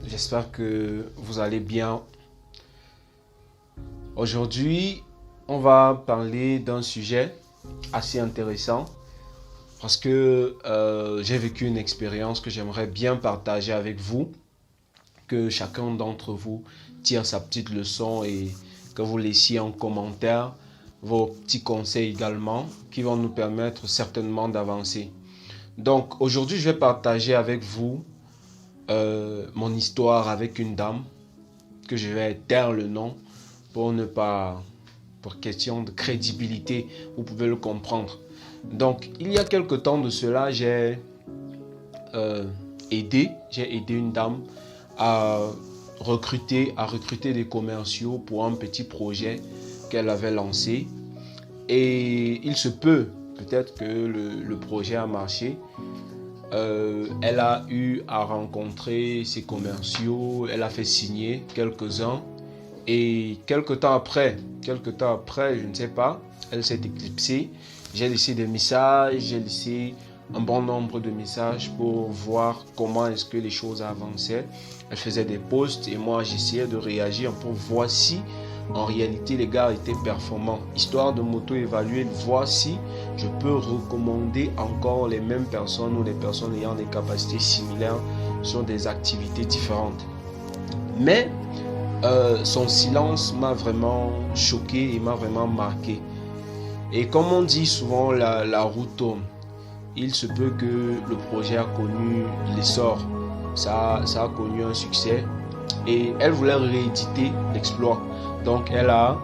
J'espère que vous allez bien. Aujourd'hui, on va parler d'un sujet assez intéressant parce que j'ai vécu une expérience que j'aimerais bien partager avec vous, que chacun d'entre vous tire sa petite leçon et que vous laissiez en commentaire vos petits conseils également qui vont nous permettre certainement d'avancer. Donc aujourd'hui, je vais partager avec vous mon histoire avec une dame que je vais taire le nom pour ne pas, pour question de crédibilité, vous pouvez le comprendre. Donc, il y a quelque temps de cela, j'ai aidé une dame à recruter des commerciaux pour un petit projet qu'elle avait lancé. Et il se peut, peut-être que le projet a marché. Elle a eu à rencontrer ses commerciaux, elle a fait signer quelques-uns et quelques temps après, je ne sais pas, elle s'est éclipsée. J'ai laissé des messages, j'ai laissé un bon nombre de messages pour voir comment est-ce que les choses avançaient. Elle faisait des posts et moi j'essayais de réagir pour voir si en réalité les gars étaient performants, histoire de m'auto-évaluer, voir si je peux recommander encore les mêmes personnes ou les personnes ayant des capacités similaires sur des activités différentes. Mais son silence m'a vraiment choqué et m'a vraiment marqué. Et comme on dit souvent, la roue tourne. Il se peut que le projet a connu l'essor, ça a connu un succès et elle voulait rééditer l'exploit. Donc elle a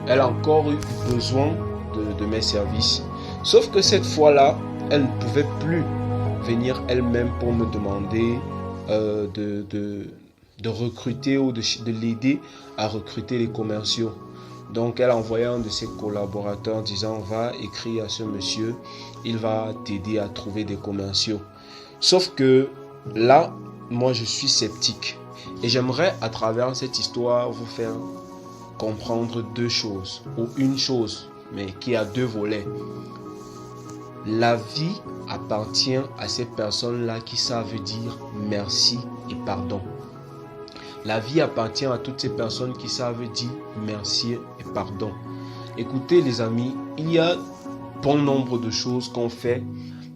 encore eu besoin de mes services. Sauf que cette fois-là, elle ne pouvait plus venir elle-même pour me demander de recruter ou de l'aider à recruter les commerciaux. Donc elle a envoyé un de ses collaborateurs disant va écrire à ce monsieur, il va t'aider à trouver des commerciaux. Sauf que là, moi je suis sceptique et j'aimerais à travers cette histoire vous faire comprendre deux choses ou une chose mais qui a deux volets. La vie appartient à ces personnes-là qui savent dire merci et pardon. La vie appartient à toutes ces personnes qui savent dire merci et pardon. Écoutez les amis, il y a bon nombre de choses qu'on fait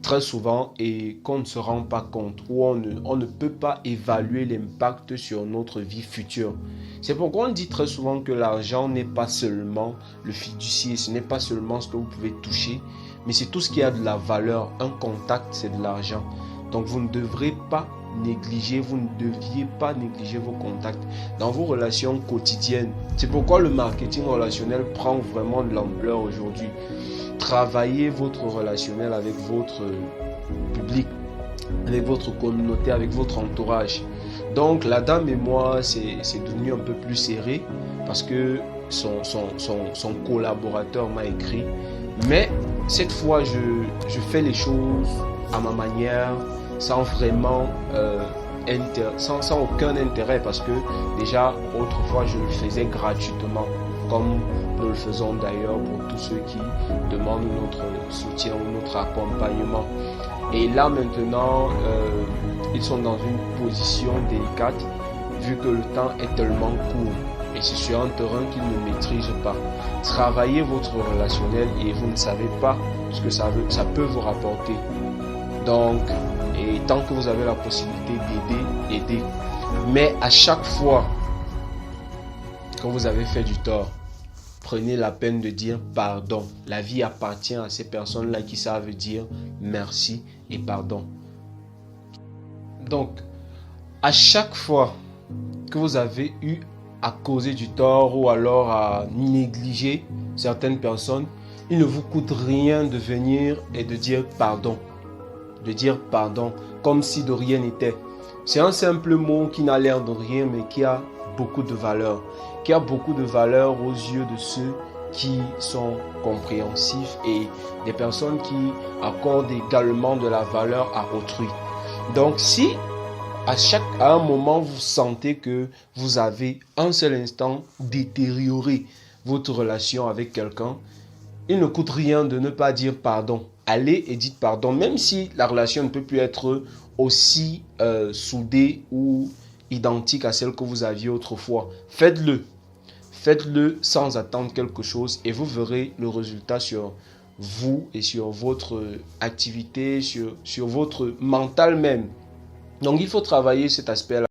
très souvent et qu'on ne se rend pas compte, ou on ne peut pas évaluer l'impact sur notre vie future. C'est pourquoi on dit très souvent que l'argent n'est pas seulement le fiduciaire, ce n'est pas seulement ce que vous pouvez toucher, mais c'est tout ce qui a de la valeur. Un contact, c'est de l'argent. Donc vous ne devrez pas négliger, vous ne deviez pas négliger vos contacts dans vos relations quotidiennes. C'est pourquoi le marketing relationnel prend vraiment de l'ampleur aujourd'hui. Travaillez votre relationnel avec votre public, avec votre communauté, avec votre entourage. Donc la dame et moi, c'est devenu un peu plus serré parce que son collaborateur m'a écrit. Mais cette fois, je fais les choses à ma manière, sans vraiment sans aucun intérêt, parce que déjà autrefois je le faisais gratuitement, comme nous le faisons d'ailleurs pour tous ceux qui demandent notre soutien ou notre accompagnement. Et là maintenant ils sont dans une position délicate vu que le temps est tellement court et c'est sur un terrain qu'ils ne maîtrisent pas. Travaillez votre relationnel et vous ne savez pas ce que ça peut vous rapporter. Donc, et tant que vous avez la possibilité d'aider, aidez. Mais à chaque fois que vous avez fait du tort, prenez la peine de dire pardon. La vie appartient à ces personnes-là qui savent dire merci et pardon. Donc, à chaque fois que vous avez eu à causer du tort ou alors à négliger certaines personnes, il ne vous coûte rien de venir et de dire pardon. De dire pardon comme si de rien n'était. C'est un simple mot qui n'a l'air de rien mais qui a beaucoup de valeur. Qui a beaucoup de valeur aux yeux de ceux qui sont compréhensifs et des personnes qui accordent également de la valeur à autrui. Donc si à un moment vous sentez que vous avez un seul instant détérioré votre relation avec quelqu'un, il ne coûte rien de ne pas dire pardon. Allez et dites pardon, même si la relation ne peut plus être aussi soudée ou identique à celle que vous aviez autrefois. Faites-le. Faites-le sans attendre quelque chose et vous verrez le résultat sur vous et sur votre activité, sur votre mental même. Donc il faut travailler cet aspect-là.